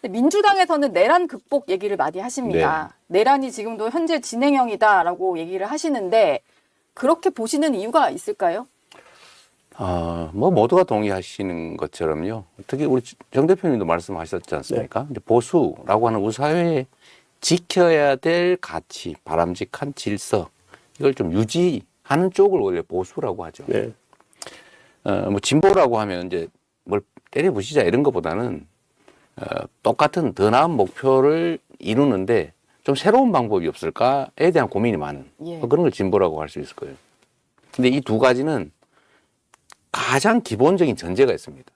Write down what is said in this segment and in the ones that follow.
근데 민주당에서는 내란 극복 얘기를 많이 하십니다. 내란이 지금도 현재 진행형이다라고 얘기를 하시는데 그렇게 보시는 이유가 있을까요? 뭐 모두가 동의하시는 것처럼요. 특히 우리 정 대표님도 말씀하셨지 않습니까? 이제 보수라고 하는 우리 사회에 지켜야 될 가치, 바람직한 질서 이걸 좀 유지하는 쪽을 원래 보수라고 하죠. 네. 뭐 진보라고 하면 이제 뭘 때려부시자 이런 것보다는 똑같은 더 나은 목표를 이루는데 좀 새로운 방법이 없을까에 대한 고민이 많은 예. 그런 걸 진보라고 할 수 있을 거예요. 근데 이 두 가지는 가장 기본적인 전제가 있습니다.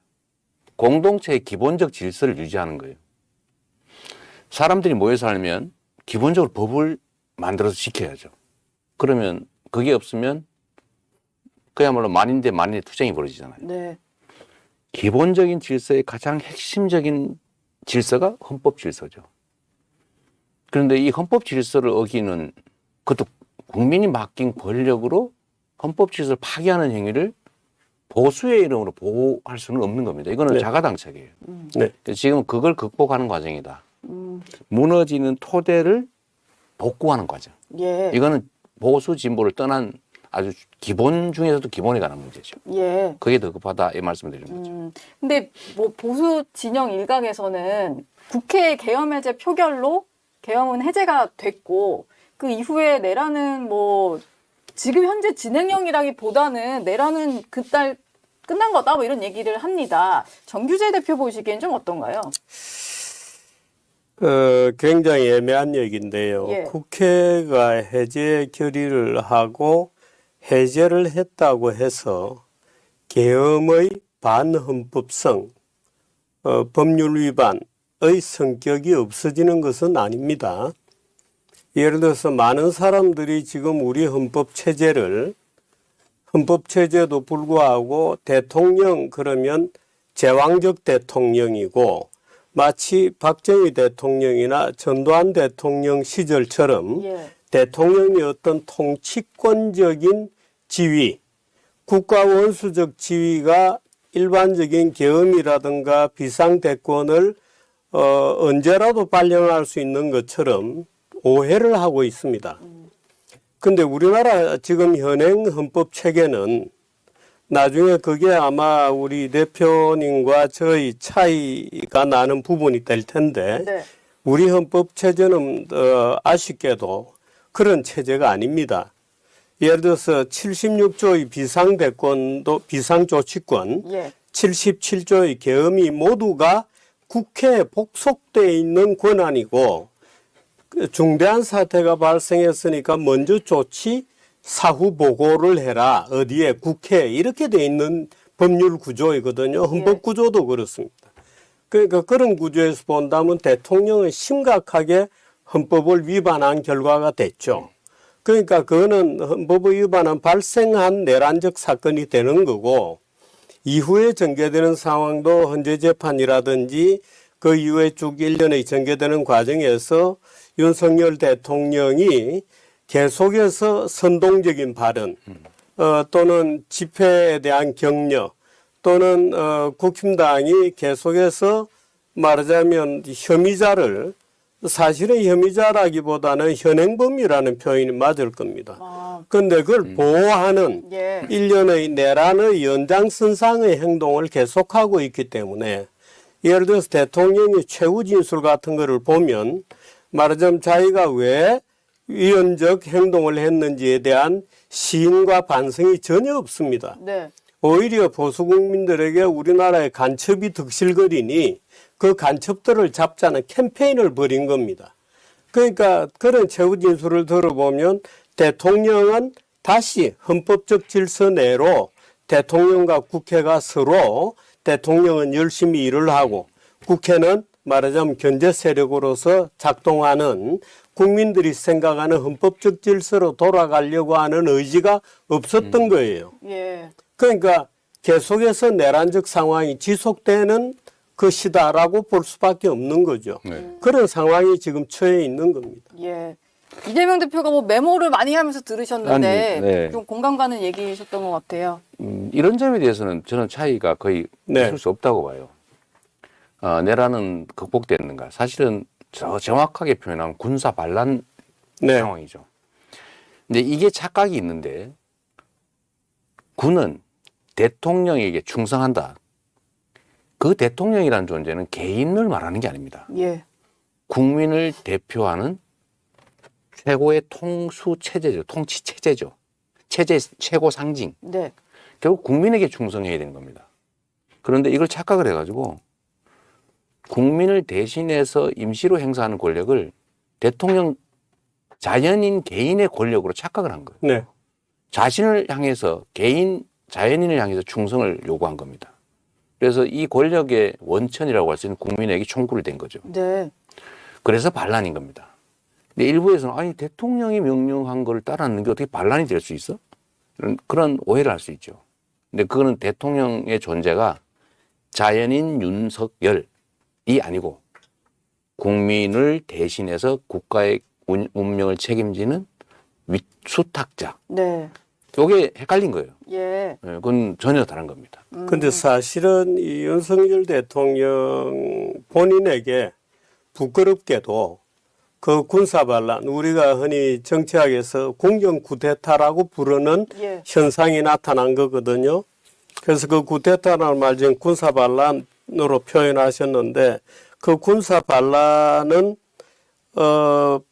공동체의 기본적 질서를 유지하는 거예요. 사람들이 모여 살면 기본적으로 법을 만들어서 지켜야죠. 그러면 그게 없으면 그야말로 만인 대 만인의 투쟁이 벌어지잖아요. 네. 기본적인 질서의 가장 핵심적인 질서가 헌법 질서죠. 그런데 이 헌법 질서를 어기는 그것도 국민이 맡긴 권력으로 헌법 질서를 파괴하는 행위를 보수의 이름으로 보호할 수는 없는 겁니다. 이거는 네. 자가당착이에요. 네. 지금 그걸 극복하는 과정이다. 무너지는 토대를 복구하는 과정. 예. 이거는 보수 진보를 떠난 아주 기본 중에서도 기본에 관한 문제죠. 예. 그게 더 급하다 이 말씀을 드리는 거죠. 근데 뭐 보수 진영 일각에서는 국회 계엄 해제 표결로 계엄은 해제가 됐고 그 이후에 내란은 뭐 지금 현재 진행형이라기보다는 내란은 그날 끝난 거다 뭐 이런 얘기를 합니다. 정규재 대표 보시기엔 좀 어떤가요? 굉장히 애매한 얘기인데요. 예. 국회가 해제 결의를 하고 해제를 했다고 해서 계엄의 반헌법성, 법률 위반의 성격이 없어지는 것은 아닙니다. 예를 들어서 많은 사람들이 지금 우리 헌법체제도 불구하고 대통령 그러면 제왕적 대통령이고 마치 박정희 대통령이나 전두환 대통령 시절처럼 예. 대통령이 어떤 통치권적인 지위, 국가 원수적 지위가 일반적인 계엄이라든가 비상대권을 언제라도 발령할 수 있는 것처럼 오해를 하고 있습니다. 근데 우리나라 지금 현행 헌법 체계는 나중에 그게 아마 우리 대표님과 저희 차이가 나는 부분이 될 텐데 네. 우리 헌법 체제는 아쉽게도 그런 체제가 아닙니다. 예를 들어서 76조의 비상조치권, 예. 77조의 계엄이 모두가 국회에 복속되어 있는 권한이고 중대한 사태가 발생했으니까 먼저 조치, 사후 보고를 해라. 어디에 국회에 이렇게 돼 있는 법률 구조이거든요. 헌법 구조도 그렇습니다. 그러니까 그런 구조에서 본다면 대통령은 심각하게 헌법을 위반한 결과가 됐죠. 그러니까 그거는 헌법을 위반한 발생한 내란적 사건이 되는 거고 이후에 전개되는 상황도 헌재 재판이라든지 그 이후에 쭉 1년의 전개되는 과정에서 윤석열 대통령이 계속해서 선동적인 발언 또는 집회에 대한 격려 또는 국힘당이 계속해서 말하자면 혐의자를 사실은 혐의자라기보다는 현행범이라는 표현이 맞을 겁니다. 그런데 그걸 보호하는 예. 일련의 내란의 연장선상의 행동을 계속하고 있기 때문에 예를 들어서 대통령이 최후 진술 같은 거를 보면 말하자면 자기가 왜 위헌적 행동을 했는지에 대한 시인과 반성이 전혀 없습니다. 네. 오히려 보수 국민들에게 우리나라의 간첩이 득실거리니 그 간첩들을 잡자는 캠페인을 벌인 겁니다. 그러니까 그런 최후 진술을 들어보면 대통령은 다시 헌법적 질서 내로 대통령과 국회가 서로 대통령은 열심히 일을 하고 국회는 말하자면 견제 세력으로서 작동하는 국민들이 생각하는 헌법적 질서로 돌아가려고 하는 의지가 없었던 거예요. 예. 그러니까 계속해서 내란적 상황이 지속되는 것이다라고 볼 수밖에 없는 거죠. 네. 그런 상황이 지금 처해 있는 겁니다. 예. 이재명 대표가 뭐 메모를 많이 하면서 들으셨는데 아니, 네. 좀 공감 가는 얘기이셨던 것 같아요. 이런 점에 대해서는 저는 차이가 거의 네. 있을 수 없다고 봐요. 내란은 극복됐는가? 사실은 정확하게 표현하면 군사 반란 네. 상황이죠. 근데 이게 착각이 있는데 군은 대통령에게 충성한다. 그 대통령이라는 존재는 개인을 말하는 게 아닙니다. 예. 국민을 대표하는 최고의 통수 체제죠. 통치 체제죠. 체제 최고 상징. 네. 결국 국민에게 충성해야 되는 겁니다. 그런데 이걸 착각을 해가지고 국민을 대신해서 임시로 행사하는 권력을 대통령 자연인 개인의 권력으로 착각을 한 거예요. 네. 자신을 향해서 자연인을 향해서 충성을 요구한 겁니다. 그래서 이 권력의 원천이라고 할 수 있는 국민에게 총구를 댄 거죠. 네. 그래서 반란인 겁니다. 근데 일부에서는 아니 대통령이 명령한 걸 따르는 게 어떻게 반란이 될 수 있어? 그런 오해를 할 수 있죠. 근데 그거는 대통령의 존재가 자연인 윤석열이 아니고 국민을 대신해서 국가의 운명을 책임지는 수탁자. 네. 이게 헷갈린 거예요. 예. 그건 전혀 다른 겁니다. 근데 사실은 이 윤석열 대통령 본인에게 부끄럽게도 그 군사반란, 우리가 흔히 정치학에서 공정 쿠데타라고 부르는 예. 현상이 나타난 거거든요. 그래서 그 쿠데타라는 말 지금 군사반란으로 표현하셨는데 그 군사반란은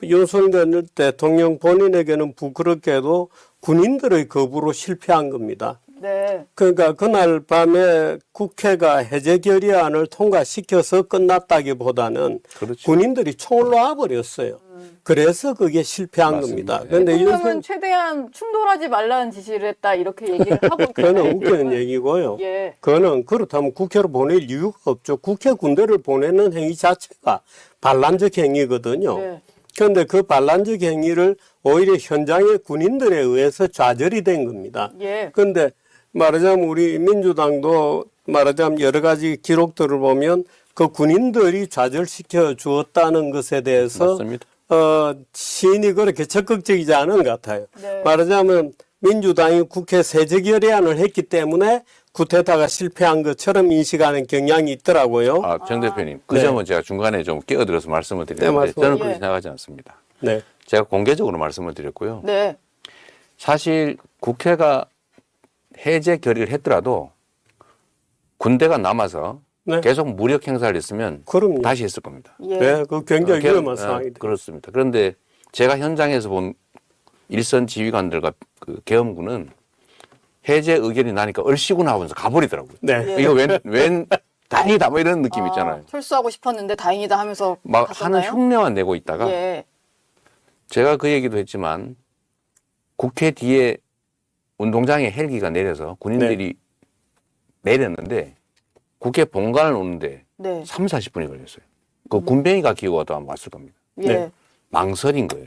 윤석열 대통령 본인에게는 부끄럽게도 군인들의 거부로 실패한 겁니다. 네. 그러니까 그날 밤에 국회가 해제 결의안을 통과시켜서 끝났다기보다는 그렇죠. 군인들이 총을 놔버렸어요. 그래서 그게 실패한 맞습니다. 겁니다. 그런데 대통령은 최대한 충돌하지 말라는 지시를 했다 이렇게 얘기를 하고 그거는 웃기는 얘기고요. 예. 그거는 그렇다면 국회로 보낼 이유가 없죠. 국회 군대를 보내는 행위 자체가 반란적 행위거든요. 네. 그런데 그 반란적 행위를 오히려 현장의 군인들에 의해서 좌절이 된 겁니다. 예. 그런데 말하자면 우리 민주당도 말하자면 여러 가지 기록들을 보면 그 군인들이 좌절시켜 주었다는 것에 대해서 맞습니다. 시인이 그렇게 적극적이지 않은 것 같아요. 네. 말하자면 민주당이 국회 세제 결의안을 했기 때문에 쿠데타가 실패한 것처럼 인식하는 경향이 있더라고요. 정 대표님, 그 네. 점은 제가 중간에 좀 끼어들어서 말씀을 네, 드리는데 말씀하세요. 저는 그렇게 예. 생각하지 않습니다. 네. 제가 공개적으로 말씀을 드렸고요. 네. 사실 국회가 해제 결의를 했더라도 군대가 남아서 네. 계속 무력 행사를 했으면 그럼요. 다시 했을 겁니다. 예. 네, 그 굉장히 위험한 상황이 돼요. 그렇습니다. 그런데 제가 현장에서 본 일선 지휘관들과 그 계엄군은 해제 의견이 나니까 얼씨구나 하면서 가버리더라고요. 네. 예. 이거 웬 다행이다 뭐 이런 느낌 있잖아요. 철수하고 싶었는데 다행이다 하면서 막 갔었나요? 하는 흉내만 내고 있다가 예. 제가 그 얘기도 했지만 국회 뒤에 운동장에 헬기가 내려서 군인들이 내렸는데 국회 본관을 오는데 네. 3, 40분이 걸렸어요. 그 군뱅이가 기고 와도 아마 왔을 겁니다. 예. 네. 망설인 거예요.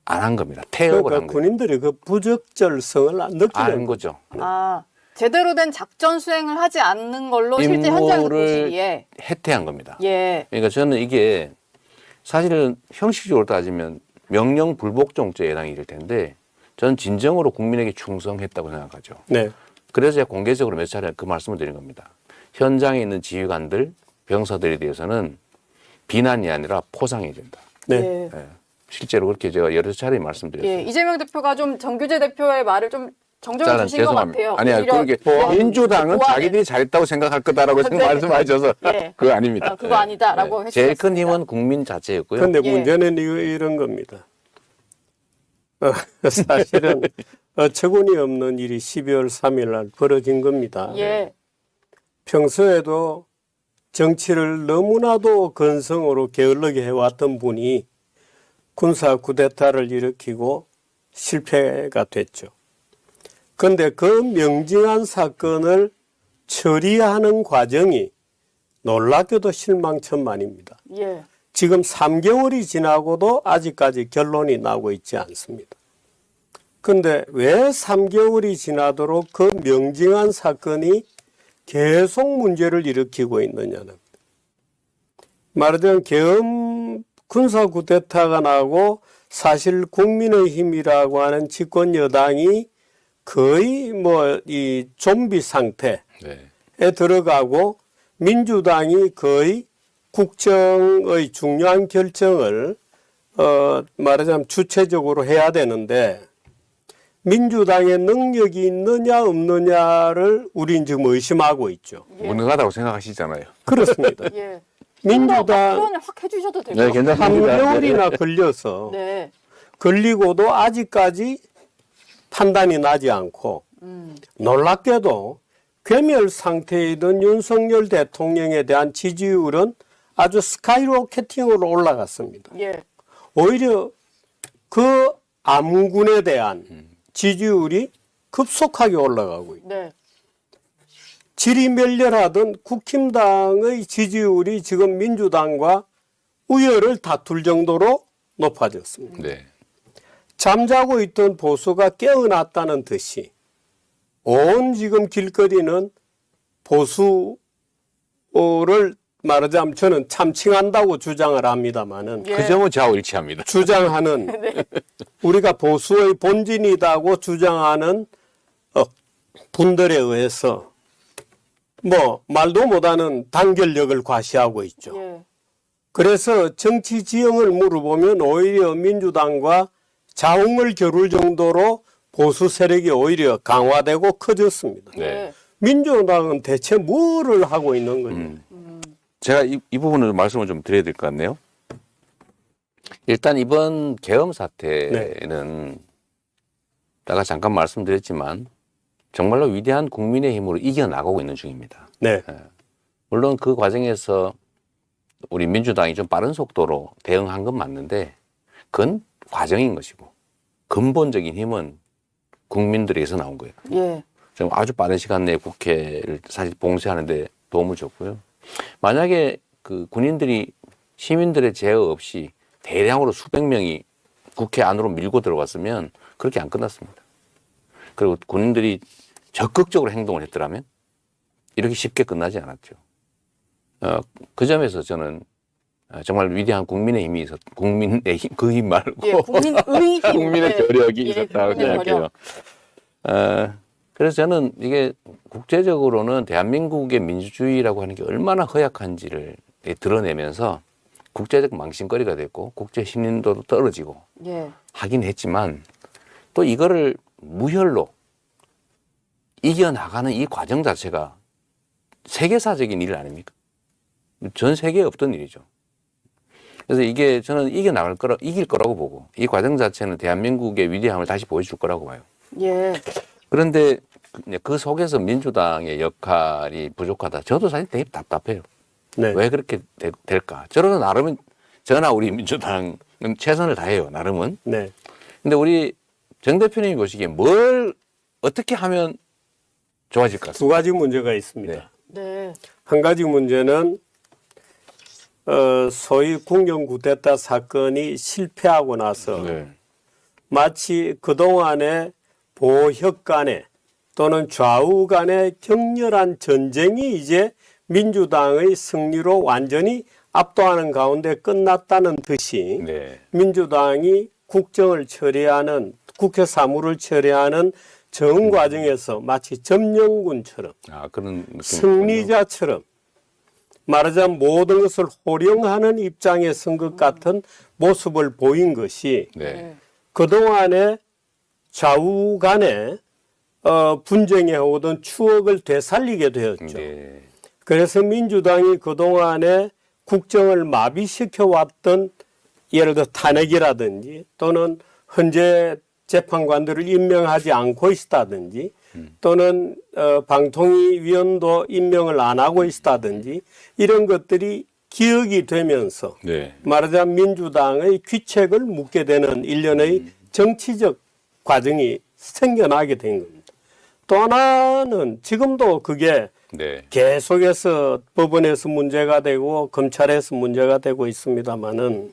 안 한 겁니다. 태역을 그러니까 한 거예요. 군인들이 그 부적절성을 느끼는 아는 거죠. 아, 제대로 된 작전 수행을 하지 않는 걸로 실제 현장에서 임무를 보시기에 해태한 겁니다. 예. 그러니까 저는 이게 사실은 형식적으로 따지면 명령 불복종죄에 해당이 될 텐데 저는 진정으로 국민에게 충성했다고 생각하죠. 네. 그래서 제가 공개적으로 몇 차례 그 말씀을 드린 겁니다. 현장에 있는 지휘관들, 병사들에 대해서는 비난이 아니라 포상해야 된다. 네. 예. 예. 실제로 그렇게 제가 여러 차례 말씀드렸어요. 예. 이재명 대표가 좀 정규재 대표의 말을 좀 정정해 주신 것 같아요. 아니야, 오히려 그게 보완- 민주당은 보완- 자기들이 잘했다고 생각할 거다라고 네. 말씀하셔서 예. 그거 아닙니다. 그거 아니다라고 해주셨습니다. 제일 큰 힘은 국민 자체였고요. 그런데 예. 문제는 이런 겁니다. 사실은 어처구니 없는 일이 12월 3일 날 벌어진 겁니다. 예. 평소에도 정치를 너무나도 건성으로 게을르게 해왔던 분이 군사 쿠데타를 일으키고 실패가 됐죠. 그런데 그 명징한 사건을 처리하는 과정이 놀랍게도 실망천만입니다. 예. 지금 3개월이 지나고도 아직까지 결론이 나고 있지 않습니다. 그런데 왜 3개월이 지나도록 그 명징한 사건이 계속 문제를 일으키고 있느냐는 말하자면 계엄 군사 쿠데타가 나고 사실 국민의힘이라고 하는 집권 여당이 거의 뭐 이 좀비 상태에 네. 들어가고 민주당이 거의 국정의 중요한 결정을 말하자면 주체적으로 해야 되는데 민주당의 능력이 있느냐 없느냐를 우린 지금 의심하고 있죠. 무능하다고 생각하시잖아요. 그렇습니다. 예. 민주당 표현을 확 해주셔도 되고요. 네, 괜찮습니다. 3개월이나 걸려서 네. 걸리고도 아직까지 판단이 나지 않고 놀랍게도 괴멸 상태에 있던 윤석열 대통령에 대한 지지율은 아주 스카이로켓팅으로 올라갔습니다. 예. 오히려 그 암군에 대한 지지율이 급속하게 올라가고 있고 네. 질이 멸렬하던 국힘당의 지지율이 지금 민주당과 우열을 다툴 정도로 높아졌습니다. 네. 잠자고 있던 보수가 깨어났다는 듯이 온 지금 길거리는 보수를 말하자면 저는 참칭한다고 주장을 합니다마는 예. 그 점은 저하고 일치합니다. 주장하는 우리가 보수의 본진이다고 주장하는 분들에 의해서 뭐 말도 못하는 단결력을 과시하고 있죠. 예. 그래서 정치 지형을 물어보면 오히려 민주당과 자웅을 겨룰 정도로 보수 세력이 오히려 강화되고 커졌습니다. 네. 민주당은 대체 뭐를 하고 있는 거죠? 제가 이 부분을 말씀을 좀 드려야 될 것 같네요. 일단 이번 계엄 사태는 제가 잠깐 말씀드렸지만 정말로 위대한 국민의 힘으로 이겨나가고 있는 중입니다. 네. 물론 그 과정에서 우리 민주당이 좀 빠른 속도로 대응한 건 맞는데 그건 과정인 것이고 근본적인 힘은 국민들에게서 나온 거예요. 예. 좀 아주 빠른 시간 내에 국회를 사실 봉쇄하는 데 도움을 줬고요. 만약에 그 군인들이 시민들의 제어 없이 대량으로 수백 명이 국회 안으로 밀고 들어왔으면 그렇게 안 끝났습니다. 그리고 군인들이 적극적으로 행동을 했더라면 이렇게 쉽게 끝나지 않았죠. 그 점에서 저는 정말 위대한 국민의 힘이 있었, 국민의 힘, 그 힘 말고. 예. 국민의 힘. 국민의 네. 저력이 예, 있었다고 국민의 생각해요. 그래서 저는 이게 국제적으로는 대한민국의 민주주의라고 하는 게 얼마나 허약한지를 드러내면서 국제적 망신거리가 됐고 국제 신뢰도도 떨어지고 예. 하긴 했지만 또 이거를 무혈로 이겨나가는 이 과정 자체가 세계사적인 일 아닙니까? 전 세계에 없던 일이죠. 그래서 이게 저는 이길 거라고 보고 이 과정 자체는 대한민국의 위대함을 다시 보여줄 거라고 봐요. 예. 그런데 그 속에서 민주당의 역할이 부족하다. 저도 사실 되게 답답해요. 네. 왜 그렇게 될까? 저는 나름은 저나 우리 민주당은 최선을 다해요. 나름은. 네. 근데 우리 정 대표님이 보시기에 뭘 어떻게 하면 좋아질 것 같습니다. 두 가지 문제가 있습니다. 네. 한 가지 문제는 소위 국영 쿠데타 사건이 실패하고 나서 네. 마치 그동안의 보혁 간의 또는 좌우 간의 격렬한 전쟁이 이제 민주당의 승리로 완전히 압도하는 가운데 끝났다는 듯이 네. 민주당이 국정을 처리하는 국회 사무를 처리하는 정 과정에서 마치 점령군처럼 그런 느낌. 승리자처럼 말하자면 모든 것을 호령하는 입장에 선 것 같은 모습을 보인 것이 네. 그동안의 좌우 간에 분쟁해 오던 추억을 되살리게 되었죠. 네. 그래서 민주당이 그동안에 국정을 마비시켜 왔던 예를 들어 탄핵이라든지 또는 헌재 재판관들을 임명하지 않고 있다든지 또는 방통위원도 임명을 안 하고 있다든지 이런 것들이 기억이 되면서 네. 말하자면 민주당의 귀책을 묻게 되는 일련의 정치적 과정이 생겨나게 된 겁니다. 또 하나는 지금도 그게 네. 계속해서 법원에서 문제가 되고 검찰에서 문제가 되고 있습니다마는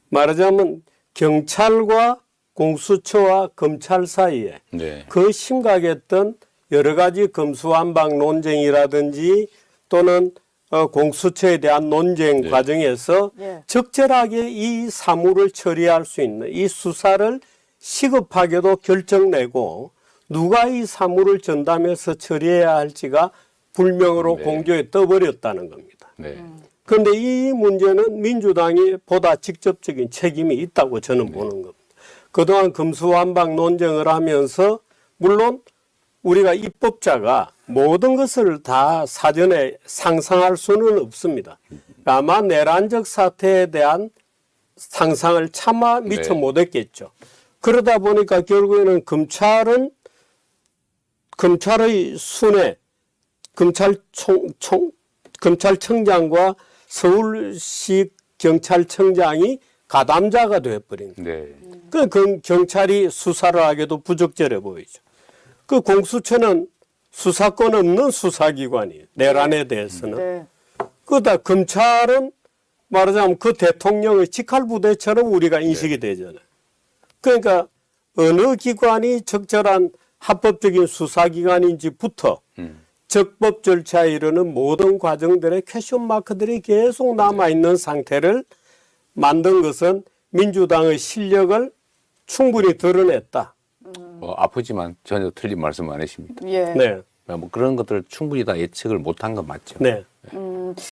말하자면 경찰과 공수처와 검찰 사이에 네. 그 심각했던 여러 가지 검수완박 논쟁이라든지 또는 공수처에 대한 논쟁 네. 과정에서 예. 적절하게 이 사무를 처리할 수 있는 이 수사를 시급하게도 결정내고 누가 이 사무를 전담해서 처리해야 할지가 불명으로 네. 공조에 떠버렸다는 겁니다. 네. 그런데 이 문제는 민주당이 보다 직접적인 책임이 있다고 저는 보는 겁니다. 그동안 금수완박 논쟁을 하면서 물론 우리가 입법자가 모든 것을 다 사전에 상상할 수는 없습니다. 아마 내란적 사태에 대한 상상을 차마 미처 네. 못했겠죠. 그러다 보니까 결국에는 검찰의 순회, 검찰청장과 서울시 경찰청장이 가담자가 되어버린 거예요. 네. 그 경찰이 수사를 하기도 부적절해 보이죠. 그 공수처는 수사권 없는 수사기관이에요. 내란에 대해서는. 네. 그러다 검찰은 말하자면 그 대통령의 직할부대처럼 우리가 인식이 되잖아요. 그러니까 어느 기관이 적절한 합법적인 수사기관인지부터 적법 절차에 이르는 모든 과정들의 퀘션 마크들이 계속 남아있는 상태를 만든 것은 민주당의 실력을 충분히 드러냈다. 아프지만 전혀 틀린 말씀 안 하십니다. 예. 네. 뭐 그런 것들을 충분히 다 예측을 못한 건 맞죠. 네.